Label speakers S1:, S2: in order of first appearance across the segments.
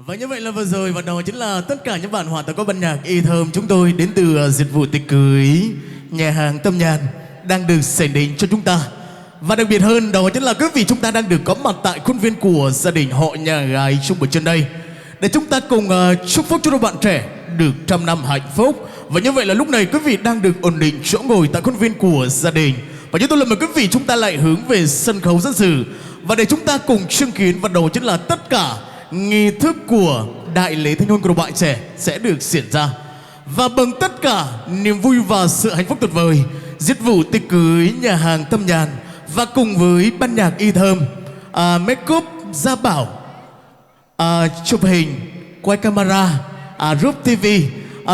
S1: Và như vậy là vừa rồi và đó chính là tất cả những bản hòa tấu có ban nhạc y thơm chúng tôi đến từ dịch vụ tiệc cưới nhà hàng Tâm Nhàn đang được sảnh đến cho chúng ta. Và đặc biệt hơn đó chính là quý vị chúng ta đang được có mặt tại khuôn viên của gia đình họ nhà gái trong buổi trưa đây để chúng ta cùng chúc phúc cho đôi bạn trẻ được trăm năm hạnh phúc. Và như vậy là lúc này quý vị đang được ổn định chỗ ngồi tại khuôn viên của gia đình. Và chúng tôi là mời quý vị chúng ta lại hướng về sân khấu dân sự và để chúng ta cùng chứng kiến và đó chính là tất cả nghi thức của đại lễ thanh hôn của đôi bạn trẻ sẽ được diễn ra. Và bằng tất cả niềm vui và sự hạnh phúc tuyệt vời, dịch vụ tiệc cưới nhà hàng Tâm Nhàn và cùng với ban nhạc y thơm, make up Gia Bảo, chụp hình, quay camera, Roof TV,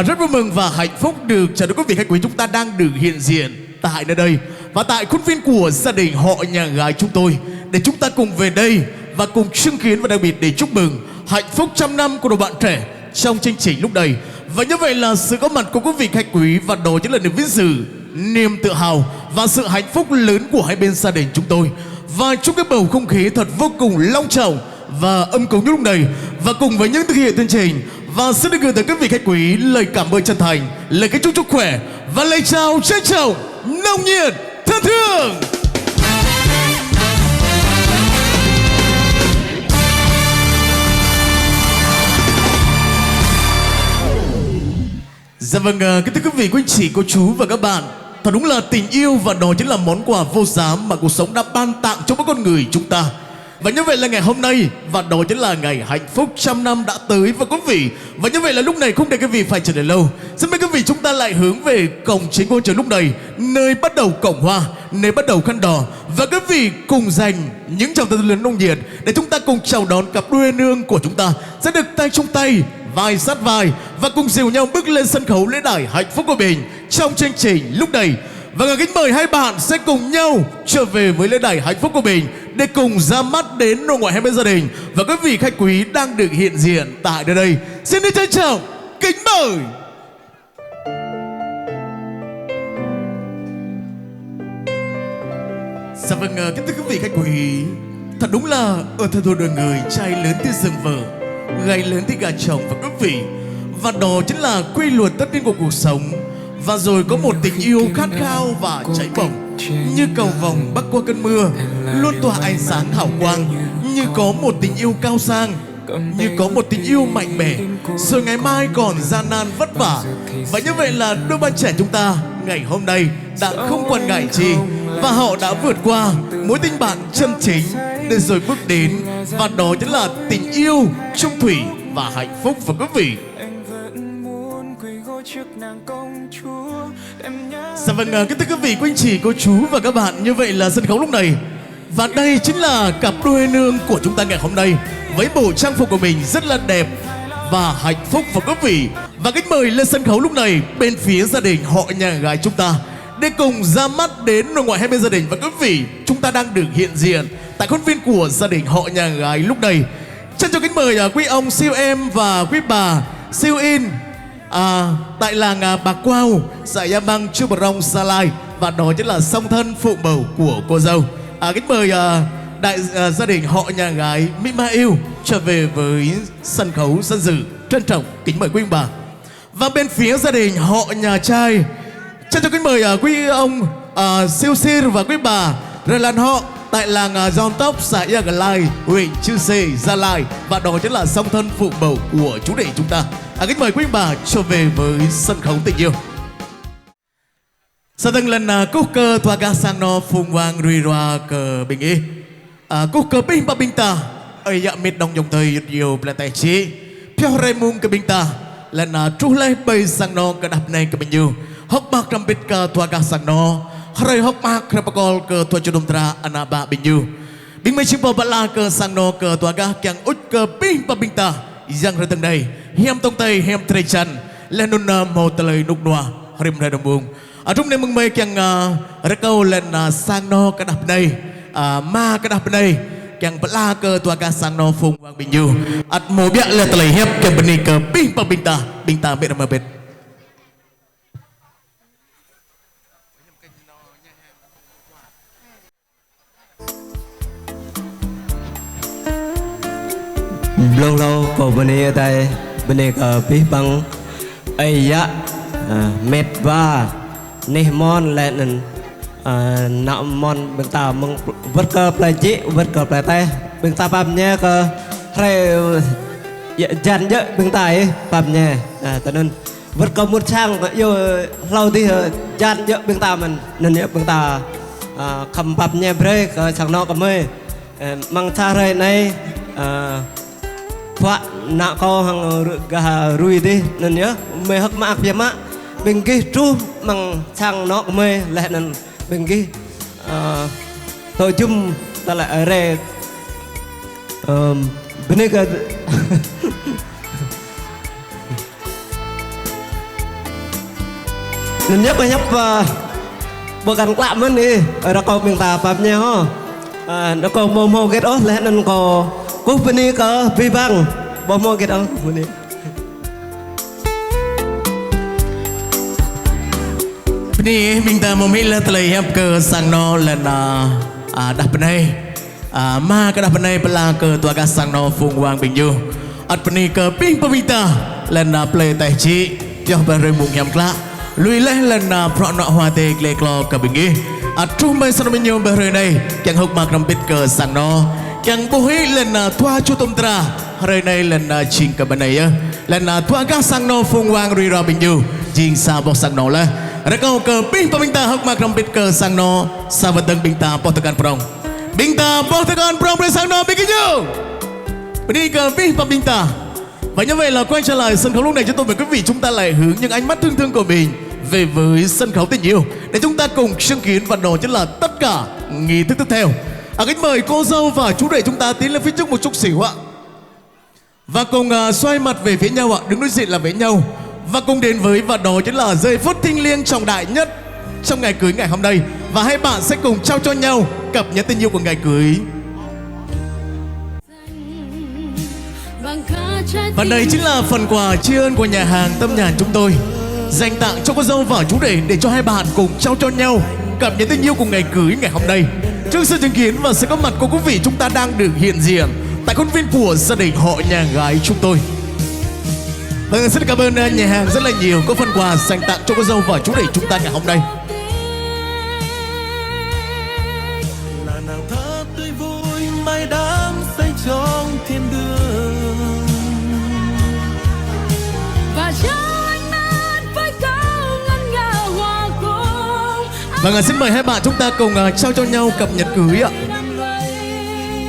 S1: rất vui mừng và hạnh phúc được chào đón quý vị khách quý chúng ta đang được hiện diện tại nơi đây và tại khuôn viên của gia đình họ nhà gái chúng tôi để chúng ta cùng về đây và cùng chứng kiến và đặc biệt để chúc mừng hạnh phúc trăm năm của đôi bạn trẻ trong chương trình lúc này. Và như vậy là sự có mặt của quý vị khách quý và đó chính là niềm vinh dự, niềm tự hào và sự hạnh phúc lớn của hai bên gia đình chúng tôi. Và chúc cái bầu không khí thật vô cùng long trọng và âm cúng lúc này và cùng với những thực hiện chương trình và xin được gửi tới quý vị khách quý lời cảm ơn chân thành, lời kính chúc khỏe và lời chào trân trọng nồng nhiệt thân thương. Dạ vâng, kính thưa quý vị, quý anh chị, cô chú và các bạn, thật đúng là tình yêu và đó chính là món quà vô giá mà cuộc sống đã ban tặng cho mỗi con người chúng ta. Và như vậy là ngày hôm nay và đó chính là ngày hạnh phúc trăm năm đã tới với quý vị. Và như vậy là lúc này không để quý vị phải chờ đợi lâu, xin mời quý vị chúng ta lại hướng về cổng chính ngôi trường lúc này, nơi bắt đầu cổng hoa, nơi bắt đầu khăn đỏ. Và quý vị cùng dành những tràng tay lớn nồng nhiệt để chúng ta cùng chào đón cặp đôi nương của chúng ta sẽ được tay trong tay, vai sát vai và cùng dìu nhau bước lên sân khấu lễ đài hạnh phúc của mình trong chương trình lúc này. Và kính mời hai bạn sẽ cùng nhau trở về với lễ đài hạnh phúc của mình để cùng ra mắt đến nội ngoại hai bên gia đình và quý vị khách quý đang được hiện diện tại nơi đây. Xin được trân trọng kính mời. Dạ vâng, kính thưa quý vị khách quý, thật đúng là ở thời thua đời người, trai lớn thì rừng vợ, gái lớn thì gà chồng và quý vị. Và đó chính là quy luật tất nhiên của cuộc sống. Và rồi có một tình yêu khát khao và cháy bỏng như cầu vồng bắc qua cơn mưa, luôn tỏa ánh sáng hào quang. Như có một tình yêu cao sang, như có một tình yêu mạnh mẽ, rồi ngày mai còn gian nan vất vả. Và như vậy là đôi bạn trẻ chúng ta ngày hôm nay đã không quản ngại chi và họ đã vượt qua mối tình bạn chân chính để rồi bước đến và đó chính là tình yêu chung thủy và hạnh phúc và quý vị. Dạ vâng, kính thưa quý vị, quý anh chị, cô chú và các bạn, như vậy là sân khấu lúc này và đây chính là cặp đôi nương của chúng ta ngày hôm nay với bộ trang phục của mình rất là đẹp và hạnh phúc và quý vị. Và kính mời lên sân khấu lúc này bên phía gia đình họ nhà gái chúng ta để cùng ra mắt đến nội ngoại hai bên gia đình và quý vị chúng ta đang được hiện diện tại khuôn viên của gia đình họ nhà gái lúc này. Chân cho kính mời quý ông siêu em và quý bà siêu in tại làng Bạc Quao, xã Gia Bang, Chu Bờ Rong, Gia Lai và đó chính là song thân phụ mẫu của cô dâu. Kính mời đại gia đình họ nhà gái Mỹ Ma Yêu trở về với sân khấu dân dự. Trân trọng kính mời quý ông bà. Và bên phía gia đình họ nhà trai, chân cho kính mời quý ông Siêu Sir và quý bà Rê Lan họ tại làng Giòn Tóc, xã Gia Lai, huyện Chư Sê, Gia Lai và đó chính là song thân phụ mẫu của chú rể chúng ta. Kính mời quý bà trở về với sân khấu tình yêu. Sau từng lần cúc cơ thoa ca sang nó phùng vang rùi roa cờ bình y cúc cơ bình ba bình ta ấy dạ mệt đồng dòng thời nhiều là tài trí theo rai mung cái bình ta lần tru lấy bay sang nó cái đập này cái bình yêu hốc bạc trong bít cờ thoa ca sang nó rai hốc bạc krepakol cờ thoa cho đông tra anaba bình yêu bình mấy chim bò bala cờ sang nó cờ thoa ca càng út cờ bình ba bình ta giang ra từng đây hiam tông tây hiam tây chân lên nôn màu tây nục noa rim ra đồng buông trong này mừng mây càng rất câu lên sang no cái đập này ma cái đập này càng bala cơ tua ca sang no phùng vang bình du mồ bịa là tây hiệp cái bên này cơ bình ta biết mà biết.
S2: lâu lâu có bên này tại bên này có biết bằng ấy ya mệt và nè mon lên nọ mon bên ta mong vất cờ plei chị vất cờ plei tay bên ta băm nhé cơ hay dàn dỡ bên ta ấy băm nhé cho nên vất cờ một sang yêu lâu thì dàn dỡ bên ta mình nên nhớ bên ta cầm băm nhé bre sang nọ cầm mê mang cha rồi này phạ nạ co hàng gà rùi đi nên nhớ mê hắc mạc phía mạ bên kia tru mang sang nó mê lại nên bên kia tôi chung ta lại ở đây bên đây cái nên nhớ có nhấp bữa gần lạm hơn đi ở đó có mình ta phạm nhau nó có mô mô kết ớt lại nên có cú bên đây có vi băng mô mô kết ớt bên đây
S1: นี่มิงตาโมมิลตะเลยครับเกิดสังนอและนาดับปนัยมากระดับปนัยปลาเกิดตัวกาสังนอฟุงวางปิงอยู่อัดปนัยเกิดปิ้งปมิตาและนาเปลยแต่ชีย่อไปเรื่องมุงยำกละลุยเล่และนาเพราะเนาะหัวเตกเลกลอกับปิงกี้อัดทุ่มไปสนมิญโยไปเรื่องในยังหกมากรำปิดเกิดสังนอยังบุหิและนาทัวชุตุมตราเรื่องในและนาชิงกับบันไดและนาทัวกาสังนอฟุงวางรีรอปิงอยู่ยิงซาบอกสังนอเลยแล้วก็เกิดปิ้งปมิงตาหกมากรำปิดเกิดสังนอสาวัตตังปิงตาปอตการปรองปิงตาปอตการปรองไปสังนอปิงกี้วันนี้เกิดปิ้งปมิงตาvà như vậy là quay trở lại sân khấu lúc này cho tôi và quý vị chúng ta lại hướng những ánh mắt thương thương của mình về với sân khấu tình yêu để chúng ta cùng chứng kiến và đó chính là tất cả nghi thức tiếp theo. Kính mời cô dâu và chú rể chúng ta tiến lên phía trước một chút xíu ạ. Và cùng xoay mặt về phía nhau ạ, đứng đối diện là với nhau. Và cùng đến với và đó chính là giây phút thiêng liêng trọng đại nhất trong ngày cưới ngày hôm nay. Và hai bạn sẽ cùng trao cho nhau cặp nhẫn tình yêu của ngày cưới. Và đây chính là phần quà tri ân của nhà hàng Tâm Nhàn chúng tôi dành tặng cho cô dâu và chú rể để cho hai bạn cùng trao cho nhau cặp nhẫn tình yêu của ngày cưới ngày hôm nay. Trước sự chứng kiến và sự có mặt của quý vị chúng ta đang được hiện diện tại khuôn viên của gia đình họ nhà gái chúng tôi. Vâng, rất cảm ơn nhà hàng rất là nhiều có phần quà dành tặng cho cô dâu và chú rể chúng ta ngày hôm nay.
S3: Là nàng thơ tươi vui mai đắm say trong thiên đường
S4: và cho anh mắt với câu ngân nga hòa cùng.
S1: Vâng, xin mời hai bạn chúng ta cùng trao cho nhau cặp nhẫn cưới ạ.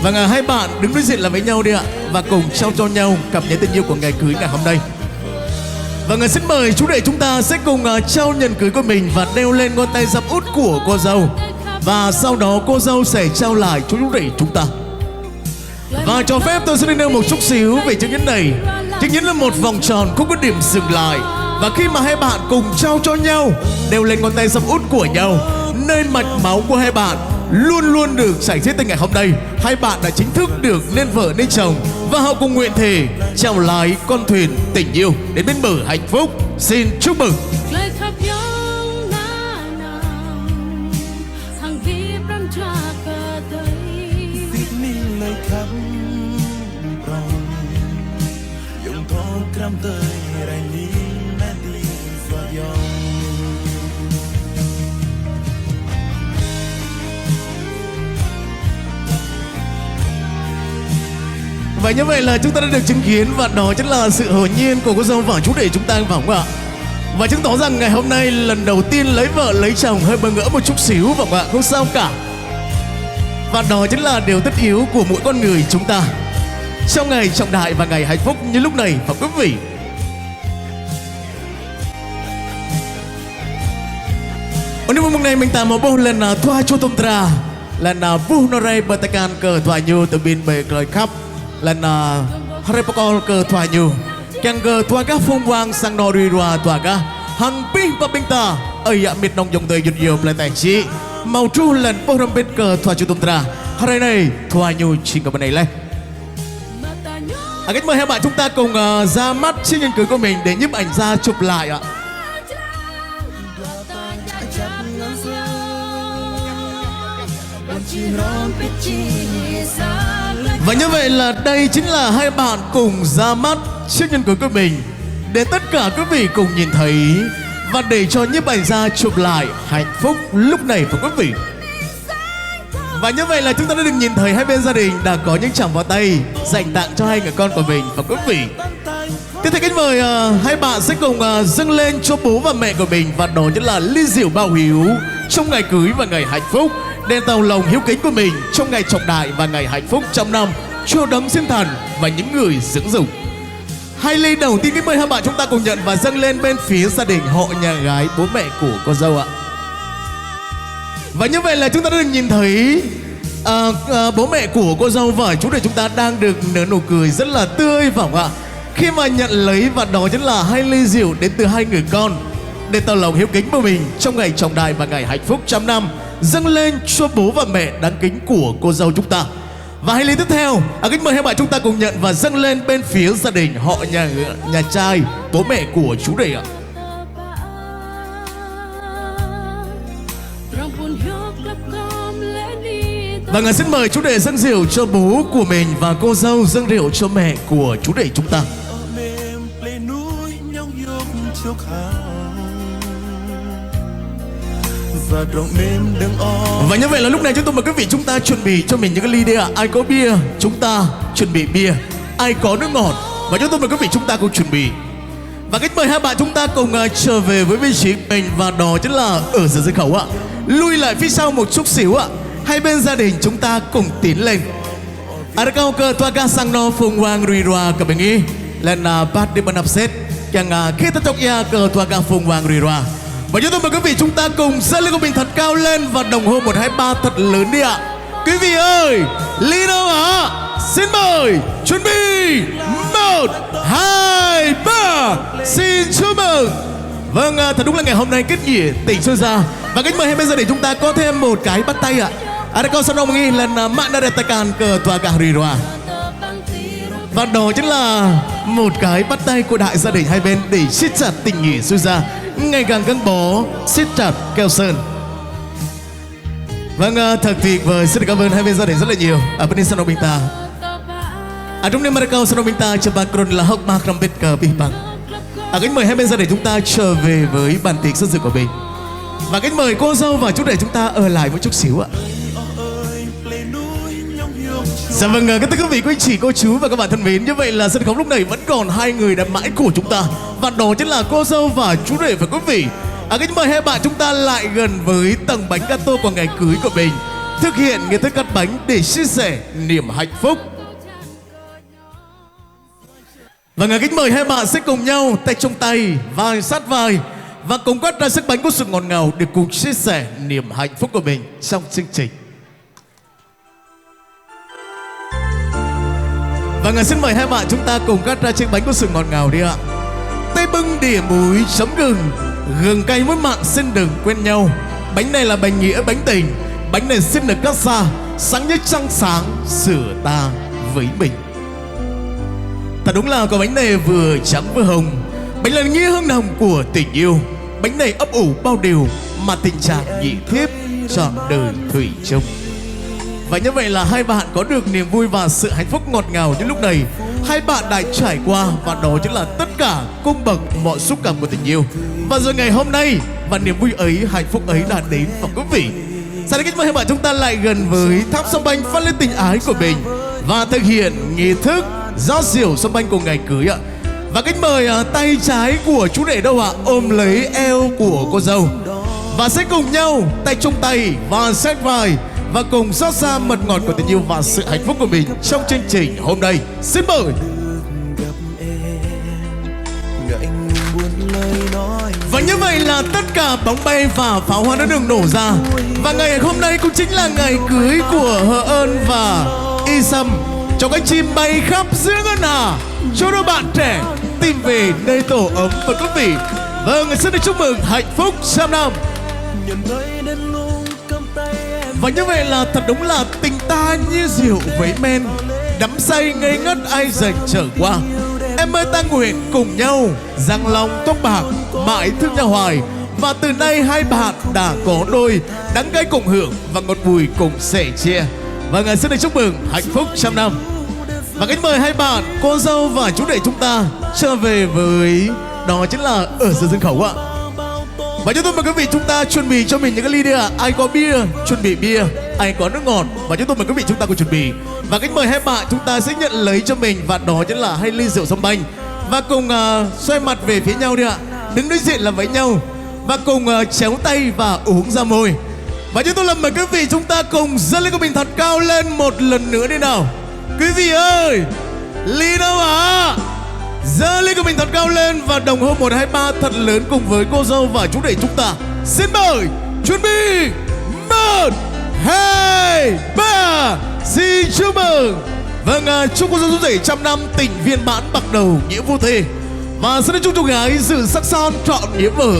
S1: Vâng, hai bạn đứng đối diện là với nhau đi ạ và cùng trao cho nhau cặp nhẫn tình yêu của ngày cưới ngày hôm nay. Vâng, xin mời chú rể chúng ta sẽ cùng trao nhẫn cưới của mình và đeo lên ngón tay giáp út của cô dâu. Và sau đó cô dâu sẽ trao lại cho chú rể chúng ta. Và cho phép tôi sẽ đi nêu một chút xíu về chiếc nhẫn này. Chiếc nhẫn là một vòng tròn không có điểm dừng lại. Và khi mà hai bạn cùng trao cho nhau, đeo lên ngón tay giáp út của nhau, nơi mạch máu của hai bạn luôn luôn được chảy xiết từ ngày hôm nay. Hai bạn đã chính thức được nên vợ nên chồng và họ cùng nguyện thề chèo lái con thuyền tình yêu đến bên bờ hạnh phúc. Xin chúc mừng.
S4: Lời khắp những ngã nằm hàng kiếp đắm tra cờ tới
S3: Xít ní lời khắp rong Dùng thô kram tới rài ní mẹ đi xóa dòng
S1: Và như vậy là chúng ta đã được chứng kiến và đó chính là sự hồn nhiên của cô dâu và chú rể chúng ta phải không ạ? Và chứng tỏ rằng ngày hôm nay lần đầu tiên lấy vợ lấy chồng hơi bỡ ngỡ một chút xíu phải không ạ? Không sao cả. Và đó chính là điều tất yếu của mỗi con người chúng ta trong ngày trọng đại và ngày hạnh phúc như lúc này phải quý vị.วันนี้วันnày mình tạm một bộ lần thoa cho tôm tra lần vu nô ray bờ takan cờ thoa nhu từ bên bờ cờ khắp lần hari pakol cờ thoa nhu càng cờ thoa các phong quang sang nô ri roa thoa các hằng pin và binh ta ơi ạ miệt nông dòng đời dồn nhiều lại tài trí màu tru lần bộ râm bên cờ thoa cho tôm tra hari này thoa nhu chính ở bên này lên. Kính mời hai bạn chúng ta cùng ra mắt chiếc nhẫn cưới của mình để nhiếp ảnh ra chụp lại ạ. Và như vậy là đây chính là hai bạn cùng ra mắt trước nhân của mình để tất cả quý vị cùng nhìn thấy và để cho nhiếp ảnh gia chụp lại hạnh phúc lúc này của quý vị. Và như vậy là chúng ta đã được nhìn thấy hai bên gia đình đã có những tràng pháo tay dành tặng cho hai người con của mình và quý vị. Tiếp theo kính mời hai bạn sẽ cùng dâng lên cho bố và mẹ của mình, và đó chính là ly rượu bao hiếu trong ngày cưới và ngày hạnh phúc, đền tàu lòng hiếu kính của mình trong ngày trọng đại và ngày hạnh phúc trăm năm cho đấng sinh thần và những người dưỡng dục. Hai ly đầu tiên kính mời hai bạn chúng ta cùng nhận và dâng lên bên phía gia đình họ nhà gái, bố mẹ của cô dâu ạ. Và như vậy là chúng ta đã được nhìn thấy bố mẹ của cô dâu và chú rể chúng ta đang được nở nụ cười rất là tươi phải không ạ, khi mà nhận lấy, và đó chính là hai ly rượu đến từ hai người con để tỏ lòng hiếu kính của mình trong ngày trọng đại và ngày hạnh phúc trăm năm dâng lên cho bố và mẹ đáng kính của cô dâu chúng ta. Và hai ly tiếp theo kính mời hai bạn chúng ta cùng nhận và dâng lên bên phía gia đình họ nhà trai, bố mẹ của chú rể ạ. Và xin mời chú rể dâng rượu cho bố của mình và cô dâu dâng rượu cho mẹ của chú rể chúng ta. Và như vậy là lúc này chúng tôi mời quý vị chúng ta chuẩn bị cho mình những cái ly đi ạ. Ai có bia chúng ta chuẩn bị bia, ai có nước ngọt, và chúng tôi mời quý vị chúng ta cùng chuẩn bị. Và kính mời hai bạn chúng ta cùng trở về với vị trí mình, và đó chính là ở giữa sân khấu ạ. Lui lại phía sau một chút xíu ạ. Hai bên gia đình chúng ta cùng tiến lên. Adakau ke tuaga sang no phung wang rui roa ke bengi lên bat di benapset yang kita chok ya ke tuaga phung wang rui roa. Và chúng tôi mời quý vị chúng ta cùng giơ ly của mình thật cao lên và đồng hô 1, 2, 3 thật lớn đi ạ. Quý vị ơi, ly đâu ạ? Xin mời, chuẩn bị 1, 2, 3. Xin chúc mừng. Vâng, thật đúng là ngày hôm nay kết nghĩa tình xuân ra. Và kính mời hai bên gia đình chúng ta có thêm một cái bắt tay ạ. Adakau sanong mengi lần mạng đã tekan ke tuaga rui roa. Và đó chính là một cái bắt tay của đại gia đình hai bên để siết chặt tình nghĩa xuôi ra ngày càng gắn bó, siết chặt keo sơn. Vâng, thật tuyệt vời. Xin cảm ơn hai bên gia đình rất là nhiều. Bên sanong minta. Trong đêm Adakau sanong minta cho background là hốc mark rambit ke pihpang. Kính mời hai bên gia đình chúng ta trở về với bàn tiệc dân sự của mình. Và kính mời cô dâu và chú rể chúng ta ở lại một chút xíu ạ. Dạ vâng, kính thưa quý vị, quý anh chị, cô chú và các bạn thân mến, như vậy là sân khấu lúc này vẫn còn hai người đẹp mãi của chúng ta, và đó chính là cô dâu và chú rể và quý vị. Kính mời hai bạn chúng ta lại gần với tầng bánh gato của ngày cưới của mình, thực hiện nghi thức cắt bánh để chia sẻ niềm hạnh phúc. Và kính mời hai bạn sẽ cùng nhau tay trong tay, vai sát vai, và cùng cắt ra sức bánh có sự ngọt ngào để cùng chia sẻ niềm hạnh phúc của mình trong chương trình. Và xin mời hai bạn chúng ta cùng cắt ra chiếc bánh có sự ngọt ngào đi ạ. Tay bưng đĩa muối chấm gừng, gừng cay muối mặn xin đừng quên nhau. Bánh này là bánh nghĩa bánh tình, bánh này xin được cắt xa, sáng nhất trăng sáng sửa ta với mình. Thật đúng là có bánh này vừa trắng vừa hồng, bánh là nghĩa hương nồng của tình yêu. Bánh này ấp ủ bao điều mà tình trạng nhị thiếp trọn đời thủy chung. Và như vậy là hai bạn có được niềm vui và sự hạnh phúc ngọt ngào như lúc này hai bạn đã trải qua, và đó chính là tất cả cung bậc mọi xúc cảm của tình yêu. Và rồi ngày hôm nay và niềm vui ấy, hạnh phúc ấy đã đến và quý vị. Sau đây kính mời hai bạn chúng ta lại gần với tháp sông banh phát lên tình ái của mình và thực hiện nghi thức rót rượu sông banh của ngày cưới ạ. Và kính mời tay trái của chú rể đâu ạ, ôm lấy eo của cô dâu và sẽ cùng nhau tay trong tay và sát vai và cùng xót xa mật ngọt của tình yêu và sự hạnh phúc của mình trong chương trình hôm nay. Xin mời. Và như vậy là tất cả bóng bay và pháo hoa đã được nổ ra, và ngày hôm nay cũng chính là ngày cưới của Hờ Ơn và Y Sâm. Cho cánh chim bay khắp giữa ngân hà, cho đôi bạn trẻ tìm về nơi tổ ấm và quý vị. Vâng, xin được chúc mừng hạnh phúc trăm năm. Và như vậy là thật đúng là tình ta như rượu với men, đắm say ngây ngất ai dành trở qua. Em ơi ta nguyện cùng nhau răng lòng tóc bạc mãi thương nhau hoài. Và từ nay hai bạn đã có đôi, đắng cay cùng hưởng và ngọt bùi cùng sẻ chia. Và xin được chúc mừng hạnh phúc trăm năm. Và kính mời hai bạn, cô dâu và chú rể chúng ta trở về với đó chính là ở dưới sân khấu ạ. Và chúng tôi mời quý vị chúng ta chuẩn bị cho mình những cái ly đi ạ. Ai có bia, chuẩn bị bia. Ai có nước ngọt. Và chúng tôi mời quý vị chúng ta cùng chuẩn bị. Và kính mời hai bạn chúng ta sẽ nhận lấy cho mình, và đó chính là 2 ly rượu sâm banh. Và cùng xoay mặt về phía nhau đi ạ. Đứng đối diện là với nhau. Và cùng chéo tay và uống ra môi. Và chúng tôi mời quý vị chúng ta cùng dâng ly của mình thật cao lên một lần nữa đi nào. Quý vị ơi, ly đâu ạ? Giơ ly của mình thật cao lên và đồng hô 1, 2, 3 thật lớn cùng với cô dâu và chú rể chúng ta. Xin mời, chuẩn bị 1, 2, 3. Xin chúc mừng. Vâng, chúc cô dâu chú rể trăm năm tình viên mãn bạc đầu nghĩa vô thề. Và xin chúc cho gái sự sắc son trọn nghĩa vợ.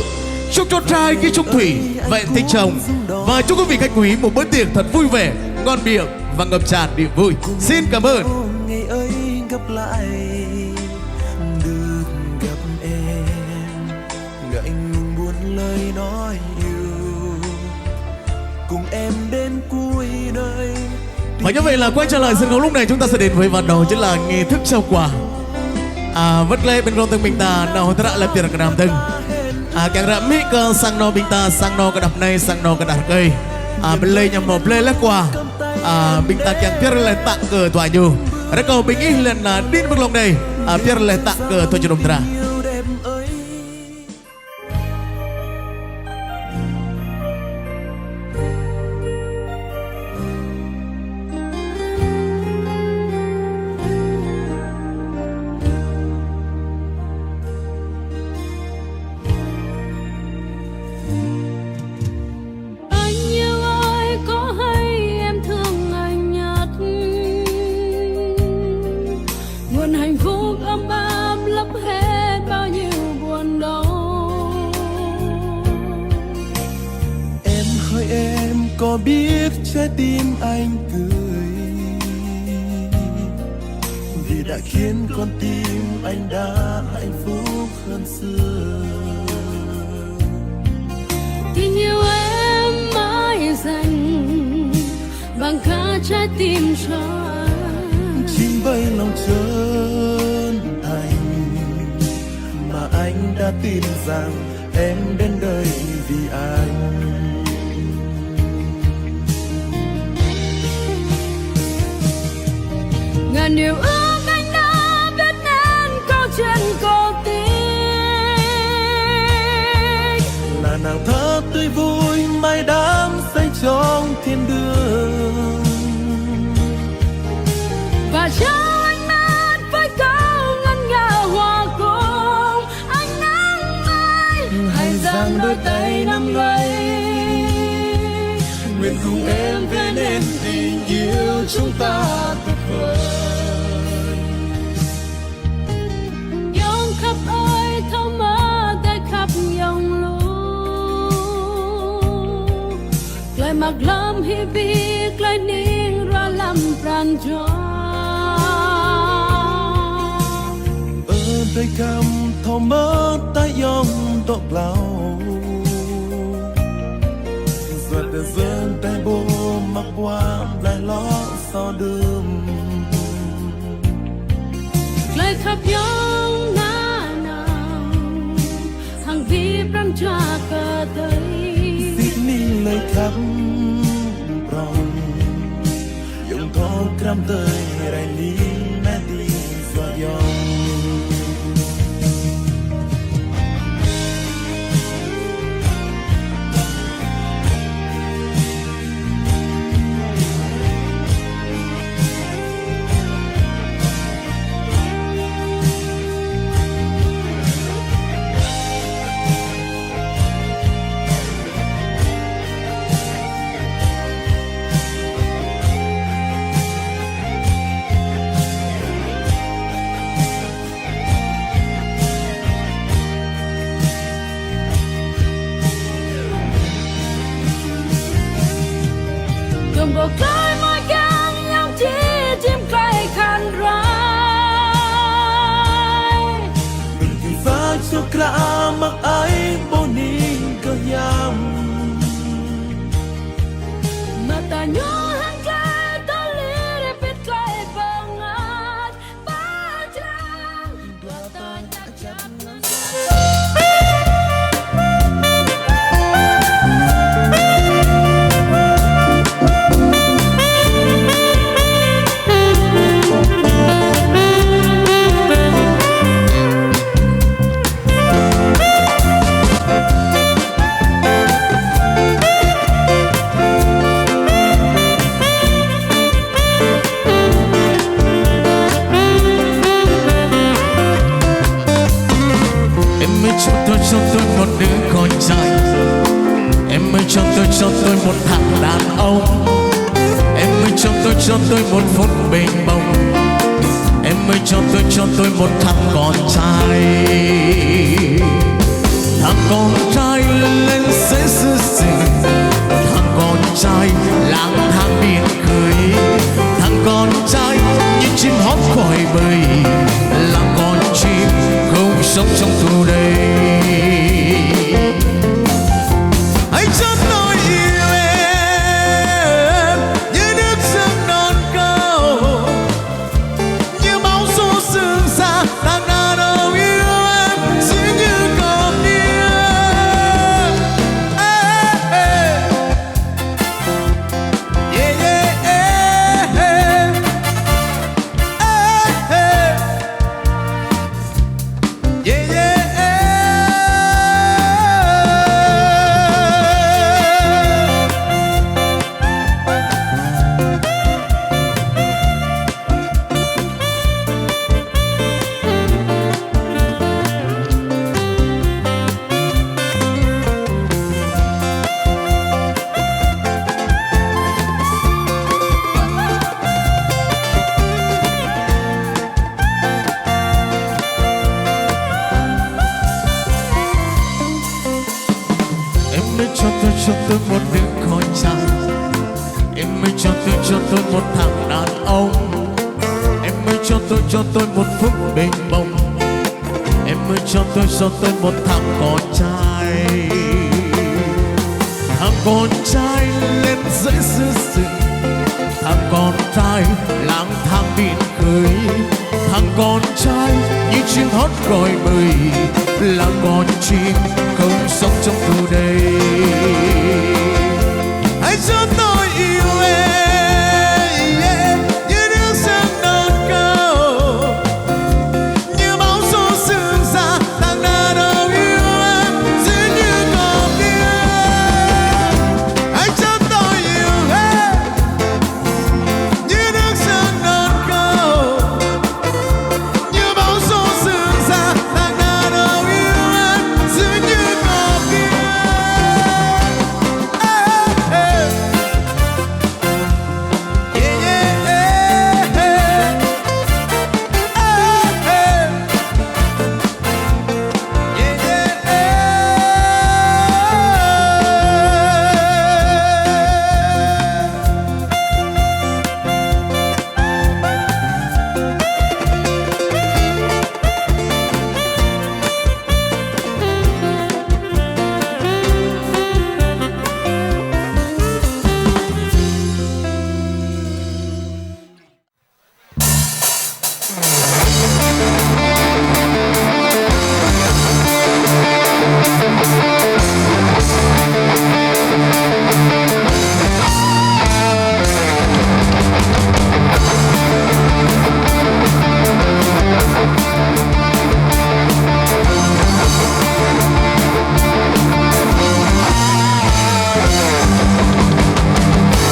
S1: Chúc cho trai ghi chung thủy vẹn tình chồng. Và chúc quý vị khách quý một bữa tiệc thật vui vẻ, ngon miệng và ngập tràn niềm vui. Xin cảm ơn.
S3: Ngày ấy gặp lại, được gặp em, ngại ngùng buồn lời nói yêu, cùng em đến cuối đời.
S1: Và như vậy là quay trở lại sân khấu lúc này chúng ta sẽ đến với và đó chính là nghi thức trao quà. Vất lê bên rong từng mình ta nào ta đã lập tiền cái nam từng. Càng rạm mỹ cơ sang no bình ta sang no cái đập này sang no cái đạp cây. Bên lê nhằm một lê lá quà. Bình ta càng biết là tặng cờ tòa nhu. Đã cầu bình ý lần là đi bước lòng này. Biết là tặng cờ thôi cho đồng tra.
S3: Có biết trái tim anh cười vì đã khiến con tim anh đã hạnh phúc hơn xưa.
S4: Tình yêu em mãi dành bằng cả trái tim cho anh.
S3: Chính bởi lòng chân thành mà anh đã tin rằng em đến đây vì anh.
S4: Ngàn điều ước anh đã viết nên câu chuyện cổ tích,
S3: là nàng thơ tươi vui mai đắm say trong thiên đường,
S4: và cho anh mắt với câu ngân nga hòa cùng ánh nắng mai. Hãy giang đôi tay nắm lấy,
S3: nguyện cùng em vẽ nên tình yêu chúng ta tuyệt vời.
S4: khắp ơi thâu mơ tới khắp dòng lũ lời mặc lâm hi vi lời niên ra làm pran cho
S3: đây cầm thâu mơ ta dòng tộc lao giờ để dân tay bố mặc qua lại lo so đêm
S4: lời khắp dòng na nào hàng vi pram cho cơ tới
S3: xích ni lời khắp rong dòng thô cram tới rai ni mẹ đi xóa dòng
S4: một cái môi căng nhau chỉ chim cây khăn rai
S3: mình thì phát cho cả mặc ai bao nín cơ yam
S4: mà ta nhớ hàng cây ta li để biết cây bằng
S1: cho tôi một thằng đàn ông. Em ơi cho tôi một phút bình bồng. Em ơi cho tôi một thằng con trai. Thằng con trai lớn lên sẽ sư sinh. Thằng con trai lang thang biển khơi. Thằng con trai như chim hót khỏi bầy. Là con chim không sống trong tù đầy. Hãy cho tôi yêu em như nước sông non cao, như máu xô xương xa. Thằng đàn ông yêu em sẽ như con yêu. Yeah, yeah, yeah, yeah. Em ơi cho tôi một đứa con trai. Em ơi cho tôi một thằng đàn ông. Em ơi cho tôi một phút bình bồng. Em ơi cho tôi một thằng con trai. Thằng con trai lên dãy xứ rừng. Thằng con trai lang thang biển khơi. Thằng con trai như chim hót gọi bầy. Là con chim không sống trong tù đầy. Hãy cho tôi yêu em, yeah, như nước sông non cao, như máu xô xương xa. Thằng đàn ông yêu em sẽ như con yêu. Hãy cho tôi yêu em như nước sông non cao, như máu xô xương xa. Thằng đàn ông yêu em sẽ như con yêu. Yeah, yeah, yeah,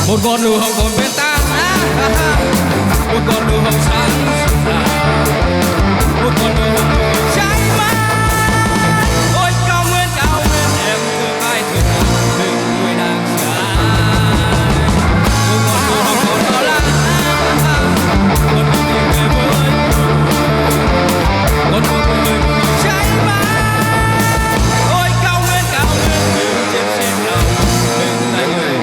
S5: một con đường hồng còn bên ta, một con đường hồng sáng, một con đường hồng cháy mắt. Ôi cao nguyên em thương ai thương nào đừng người đang trái. Một con đường hồng còn đó là con đường tìm về với con đường người cháy mắt. Ôi cao nguyên đừng trên lòng đừng tay người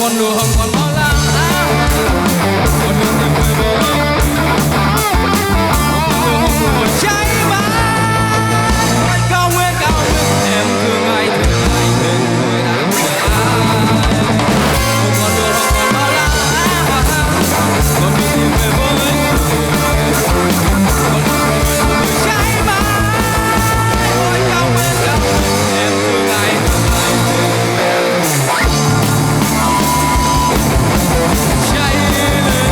S5: con nụ hồng còn bao la, con đường tìm người mới, một con nụ hồng nụ hồng cháy bắn. Ôi cao nguyên em thương ai nên người đã chờ ai. Một con nụ hồng còn bao la, con đường tìm người mới, con đường tìm người mới cháy bắn. Ôi cao nguyên em thương ai nên cháy lên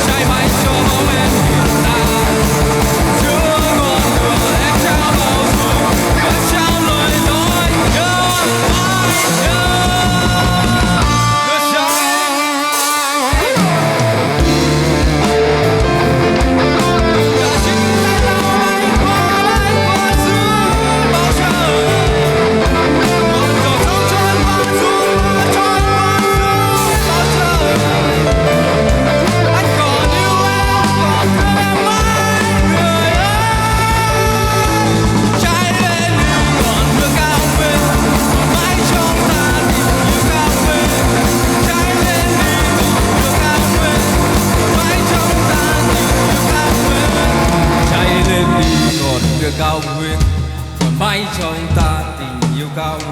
S5: cháy mãi cho bóng em hiện ta giữa ngọn lửa em trao bao dung và trao lời nói nhớ mãi nhớ trao cả chính tay lao bay qua giữa bao trời một dòng sông trôi qua xuống trôi qua giữa bao trời. Anh còn yêu em còn thương em mãi người ơi. Cháy lên như ngọn lửa cao nguyên còn mãi trong ta tình yêu cao nguyên. Cháy lên như ngọn lửa cao nguyên còn mãi trong ta tình yêu cao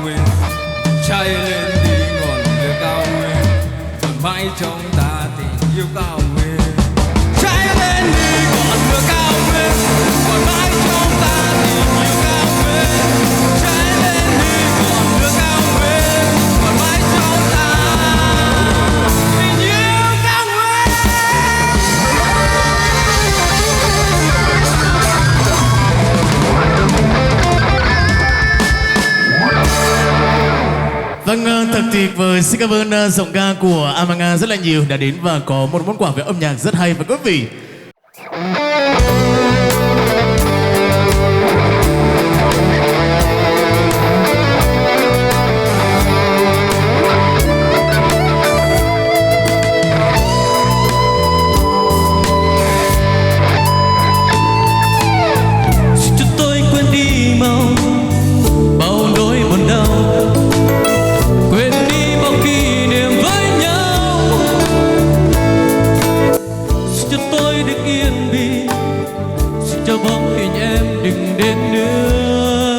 S5: nguyên. Cháy lên đi ngọn lửa cao nguyên còn mãi trong ta tình yêu cao nguyên. Cháy lên đi ngọn lửa cao nguyên còn mãi trong ta tình yêu cao nguyên. Cháy lên đi ngọn lửa cao nguyên còn mãi trong ta tình yêu cao nguyên. Cháy lên đi ngọn lửa cao nguyên còn mãi trong ta tình yêu cao nguyên.
S1: Vâng, thật tuyệt vời. Xin cảm ơn giọng ca của Amanga rất là nhiều đã đến và có một món quà về âm nhạc rất hay và quý vị.
S6: Xin cho tôi quên đi mau bao nỗi buồn đau, quên đi bao kỷ niệm với nhau. Xin cho tôi được yên bình, xin cho bóng hình em đừng đến nữa.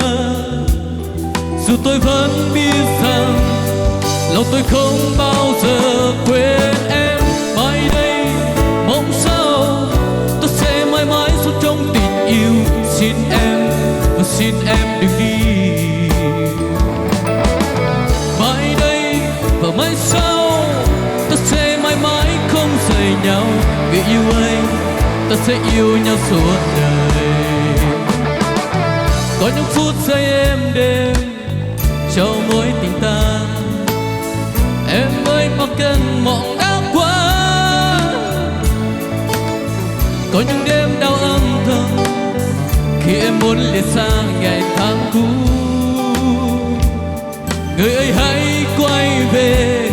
S6: Dù tôi vẫn biết rằng lòng tôi không bao giờ quên em. Mai đây mong sao tôi sẽ mãi mãi sống trong tình yêu. Xin em và xin em đừng đi. Mai đây và mai sau ta sẽ mãi mãi không rời nhau. Người yêu anh, ta sẽ yêu nhau suốt đời. Có những phút giây êm đêm cho mối tình ta. Em ơi bao cơn mộng đã qua. Có những đêm đau âm thầm khi em muốn liệt xa ngày tháng cũ. Người ơi hãy quay về,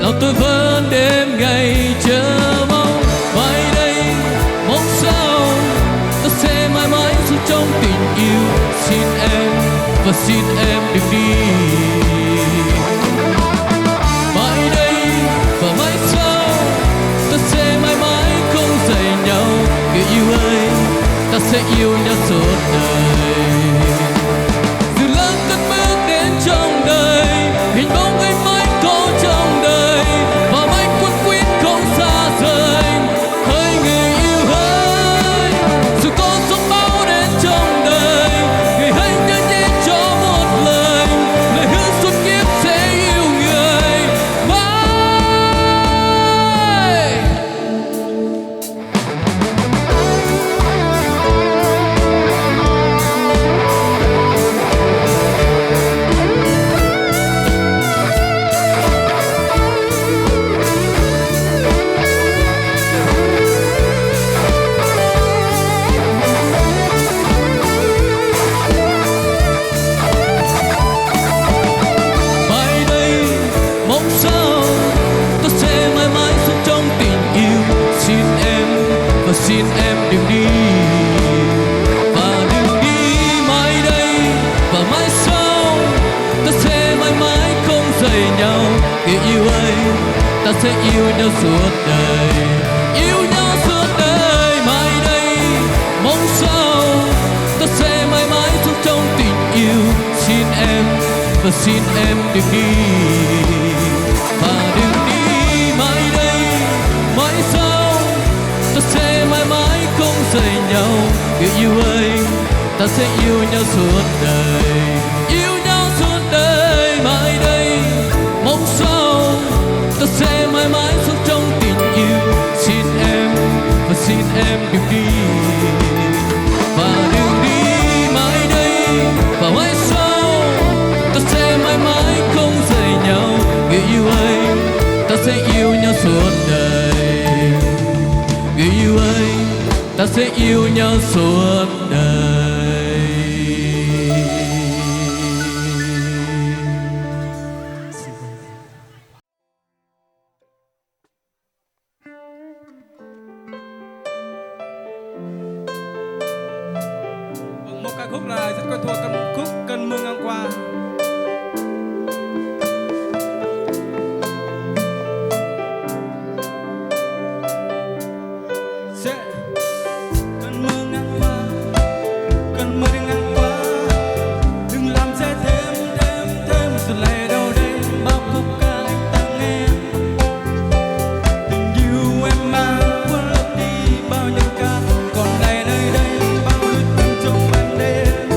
S6: lòng tôi vẫn đêm ngày chờ mong. Mai đây mong sao ta sẽ mãi mãi sống trong tình yêu. Xin em và xin em đừng đi. Mai đây và mai sau ta sẽ mãi mãi không rời nhau. Người yêu ơi, ta sẽ yêu nhau suốt đời. Dù lớn cất bước đến trong đời, hình bóng anh mãi có trong đời và mãi quấn quýt không xa rời. Hỡi người yêu ơi, dù có sóng bão đến trong đời, người hãy nhớ nhé cho một lời hứa suốt kiếp sẽ yêu người mãi. Mai đây mong sao ta sẽ mãi mãi sống trong tình yêu. Xin em và xin em đừng đi. Và đừng đi mai đây và mai sau ta sẽ mãi mãi không rời nhau. ta sẽ yêu nhau suốt đời, yêu nhau suốt đời mãi đây. Mong sao ta sẽ mãi mãi sống trong tình yêu. Xin em và xin em đừng đi, và đừng đi mãi đây. Mãi sau ta sẽ mãi mãi không rời nhau. Người yêu ơi, ta sẽ yêu nhau suốt đời, yêu nhau suốt đời mãi đây. Mong sao ta sẽ mãi mãi sống trong tình yêu. Xin em và xin em đừng đi, và đừng đi mãi đây. Và mãi sau ta sẽ mãi mãi không rời nhau. Người yêu ơi, ta sẽ yêu nhau suốt đời. Người yêu ơi, ta sẽ yêu nhau suốt đời.
S5: Một ca khúc là rất quen thuộc, ca khúc Cơn mưa ngang qua. Cơn mưa ngang qua, cơn mưa đi ngang qua, đừng làm rơi thêm rồi lại đâu đây bao khúc ca anh ta nghe. Tình yêu em mang cuốn lấp đi bao nhiêu ca, còn lại nơi đây bao đôi chân trong ban đêm.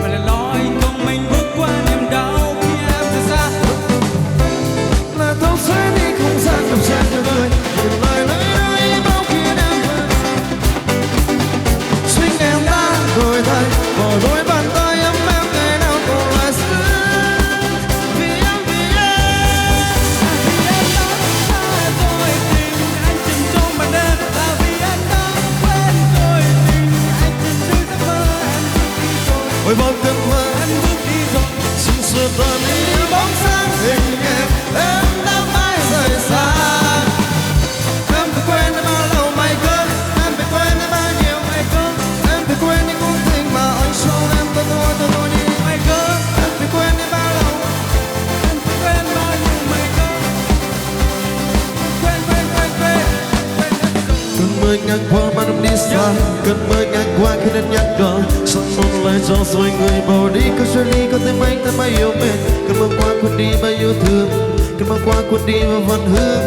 S5: Phải là nói không anh bước qua niềm đau khi em rời xa.
S3: là thấu xóa đi không gian ngập tràn cho đời một lời nói ấy bao khi em quên suy em đã đổi thay bỏ đôi bàn tay ấm áp ngày nào còn lại xưa vì em
S5: Rồi tình anh chìm trong màn đêm, là vì anh đã quên rồi tình anh chìm dưới giấc mơ. Em bước đi rồi,
S3: ôi bao cơn mơ
S5: anh bước đi rồi.
S3: xin xua tan đi bóng sáng hình em đã mãi rời xa. Em phải quên đi bao lâu mày cơ, em phải quên đi bao nhiêu ngày cơ, em phải quên những cuộc tình mà anh cho em tôi đi.
S5: Mày cơ,
S3: Em phải quên đi bao lâu,
S5: anh phải quên bao nhiêu mày cơ. Quên hết rồi.
S3: cơn mưa ngang qua mà em đi xa, cơn mưa ngang qua khi đến nhắc cờ, sóng nôn lại cho rồi người bỏ đi, cứ trôi đi có thêm anh ta mãi yêu mình. Cơn mưa qua cuốn đi bao yêu thương, cơn mưa qua cuốn đi bao vẫn hương,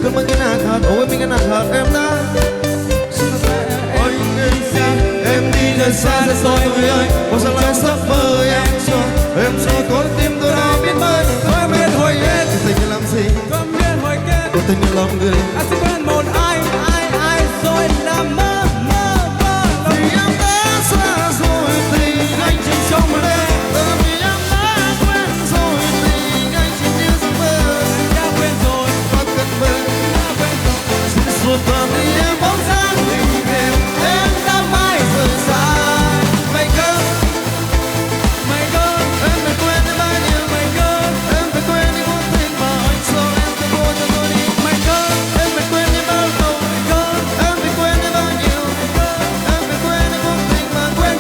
S3: cơn mưa cái nạt hạt ôi mình cái nạt hạt em đã. Ôi người xa em đi rời xa rồi người ơi, bao giờ lại giấc mơ em rồi con tim tôi đã biết bơi, tôi biết hồi hết tình làm gì,
S5: Không biết hồi kết,
S3: có tình lòng người.
S5: anh sẽ quên một ai rồi làm mơ vơ.
S3: Vì em đã xa rồi tình anh chỉ trong mơ đêm, vì em đã quên rồi tình anh chỉ như giấc mơ.
S5: Đã quên rồi,
S3: Và cơn mơ
S5: đã quên rồi.
S3: xin xua tan đi em bóng dáng tình em đã mãi rời xa. Mày cơ
S5: Mày cơ,
S3: em phải quên đi bao nhiêu
S5: mày cơ,
S3: em phải quên đi cuộc tình mà anh cho em tôi vô cho tôi đi.
S5: mày cơ,
S3: Em phải quên đi bao lâu
S5: mày cơ.
S3: em phải quên đi bao nhiêu em phải quên đi cuộc tình mà quên.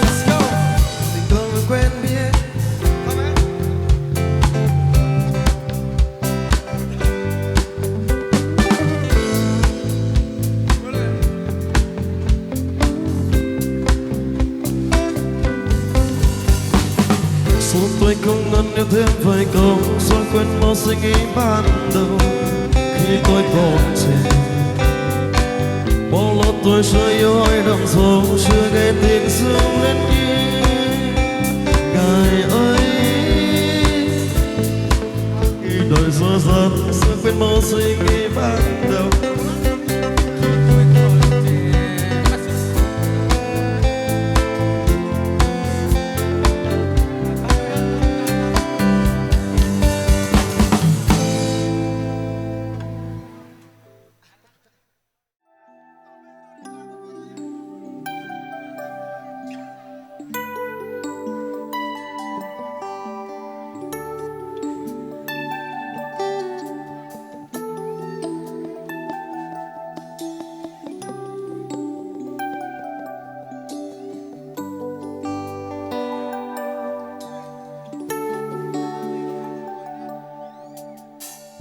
S5: Let's go.
S3: Tình không phải quên biết. Số tôi không ngần yêu thêm vài câu, rồi quên mau suy nghĩ ban đầu khi tôi còn trẻ. Bao lâu tôi chưa yêu ai đậm sâu, chưa nghe tiếng sương lên như ngày ấy. Khi đời xưa dần, rồi quên mau suy nghĩ ban đầu.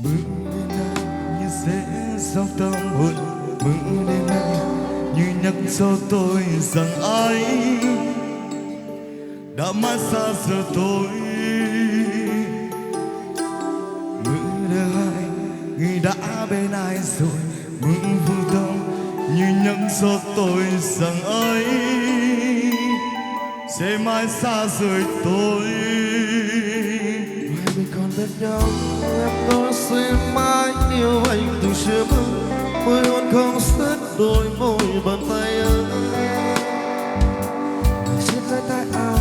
S3: Mưa đêm nay như sẽ giao tâm hồn, mưa đêm nay như nhắc cho tôi rằng anh đã mãi xa giờ tôi. Mưa đêm nay người đã bên ai rồi, mưa vô tâm như nhắc cho tôi rằng anh sẽ mãi xa rời tôi. Hai mình còn bên nhau, em nói sẽ mãi yêu anh từ chưa mơ, môi hôn không dứt đôi môi bàn tay ơi. Trên vai tay ai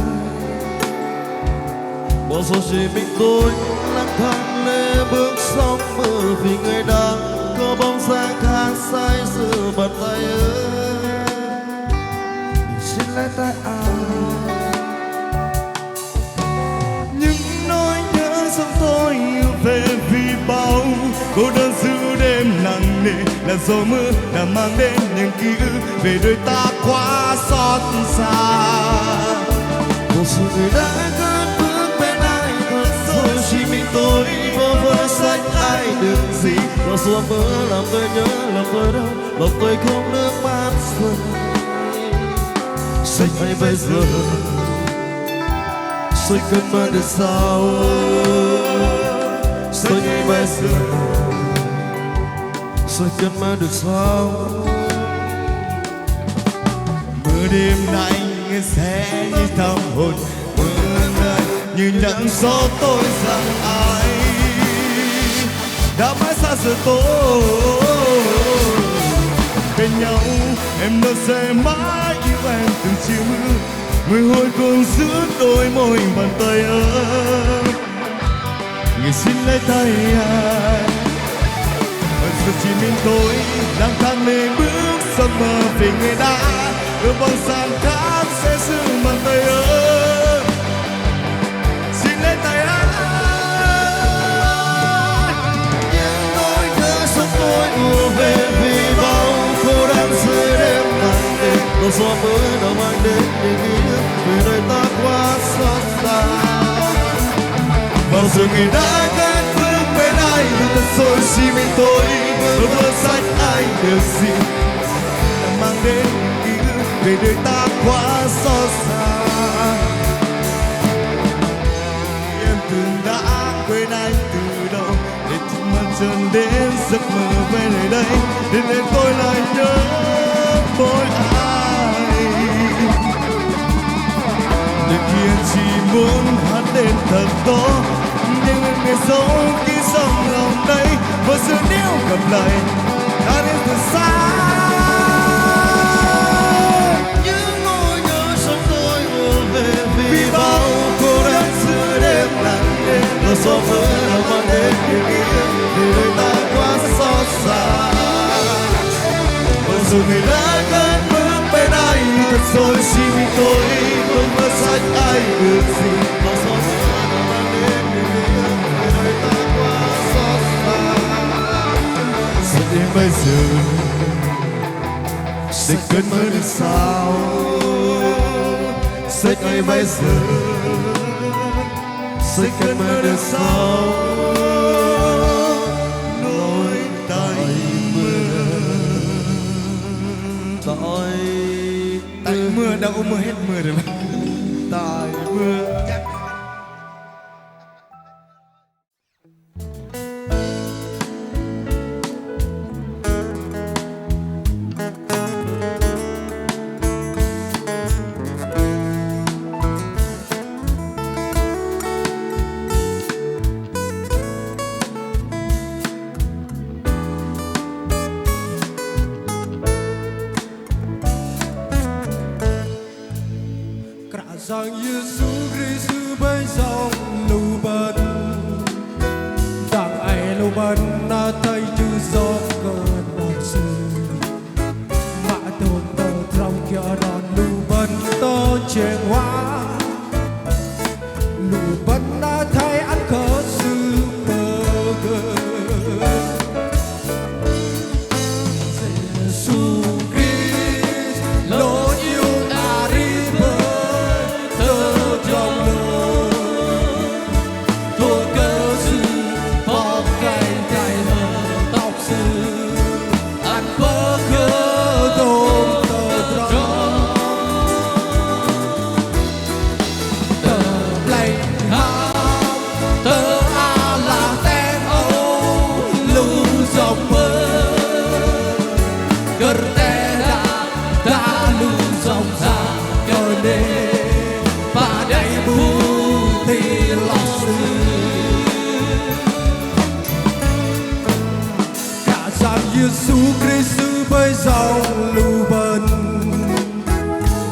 S3: bỏ giờ chỉ mình tôi lang thang lê bước sóng mơ, vì người đang có bóng dáng khác say giữa bàn tay ơi. Trên vai tay ai những nỗi nhớ trong tôi yêu về vì bao cô đơn giữ đêm nặng nề, là gió mưa đã mang đến những ký ức về đời ta quá xót xa. Một sự người đã cất bước bên ai thật rồi, chỉ mình tôi vô vơ sách ai được gì. Có gió mưa làm tôi nhớ, làm tôi đau, lòng tôi không nước mắt rơi. Sách ai bây giờ tôi cơn mơ được sao, tôi ngay bây giờ tôi cơn mơ được sao. Mưa đêm nay sẽ như tâm hồn, mưa nay như nhắn gió tôi rằng ai đã mãi xa giờ tôi. Bên nhau em đã sẽ mãi yêu em từng chiều mưa, môi hôn cùng giữ đôi môi bàn tay ơi. Người xin lấy tay ai, bây giờ chỉ mình tôi lang thang lên bước giấc mơ, vì người đã đưa bóng dáng khác sẽ giữ bàn tay ơi. Xin lấy tay ai, những nỗi nhớ sống tôi ùa về vì bao cô đơn dưới đêm nặng nề, có gió mưa đã mang đến những ký ức về đời ta quá xót xa. Bao giờ người đã cất bước bên ai thật rồi, chỉ mình tôi vừa vơ sách ai được gì, đã mang đến những ký ức về đời ta quá xót xa. Em từng đã quên anh từ đầu, để thức mắt chân đến giấc mơ về nơi đây, đến nên tôi lại nhớ mỗi ai. Đôi kia chỉ muốn hát đến thật to, nhưng em ngày sống khi sống lòng đây, và giờ nếu gặp lại đã đến từ xa. Những nỗi nhớ trong tôi ùa về vì bao cô đơn giữa đêm nặng nề, là gió mưa đã mang đến những ký ức về đời ta quá xót xa. Và rồi người đã cất bước bên ai thật rồi, chỉ mình tôi không mơ sách ai được gì. Và gió mưa đã mang đến những ký ức về đời ta quá xót xa. Sẽ đến bây giờ sẽ cơn mơ được sao, sẽ ngay bây giờ sẽ cơn mơ được sao. Nỗi tay mưa tại mưa đâu có mưa hết mưa rồi mà. Tại mưa
S7: Kerajaan Yesus Kristus Giêsu Christ với dòng lưu bần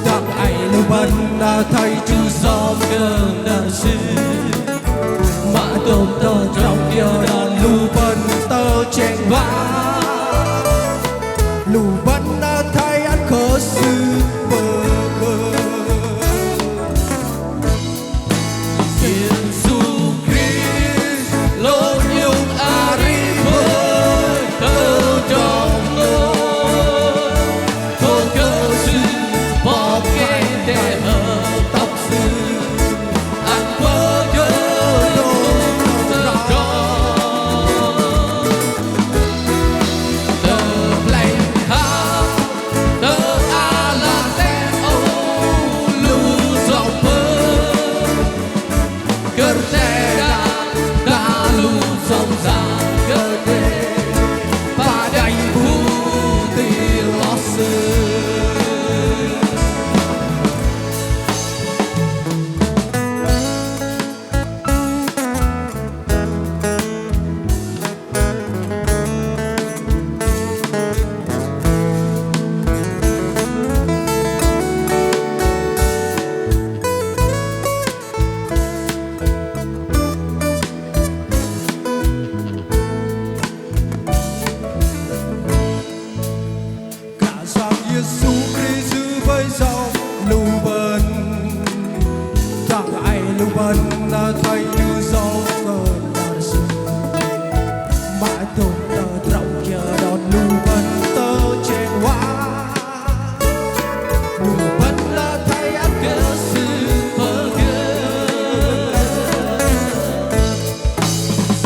S7: đặng ai lưu bần đã thay chú xóm gần đã sư mà tôm tơ trong kia đã lưu bần tơ chèn vã lưu bần đã thay ăn khổ sư bờ bờ
S6: Giêsu Christ lối nhung ari với thơ trong ngôi thô cơ sư bỏ kê để ở tóc sư ăn vỡ cơ tơ trong tơ play ha tơ a la te ô lu dọc bơ Gerteda đã luôn sông ra Gerte và đầy putih losse
S7: cả dòng Giêsu Christ với dòng lưu bần đặng ai lưu bần đã thay như dòng gần đã sư mãi tôm tơ trong kia đón lưu bần tơ trên hoa lưu bần đã thay ăn cơ sư
S6: Phơ cơ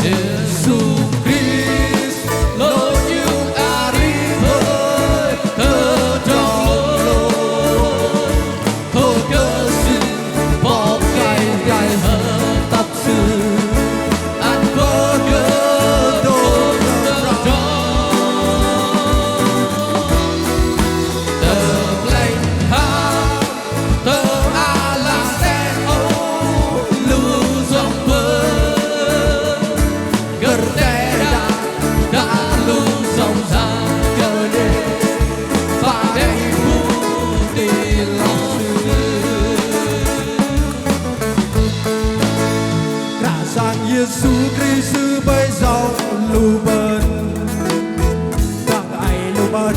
S6: Giêsu Christ lối nhung ari với thơ trong lối thô cơ sư bỏ cay gai hở tóc sư ăn vỡ cơ đôi tơ trong tờ play ha tờ a la te ô lưu dòng bơ Gerteda đã lưu dòng ra cờ đê và đầy putih losse
S7: cả dòng Giêsu Christ với dòng lưu bần đặng ai lưu bần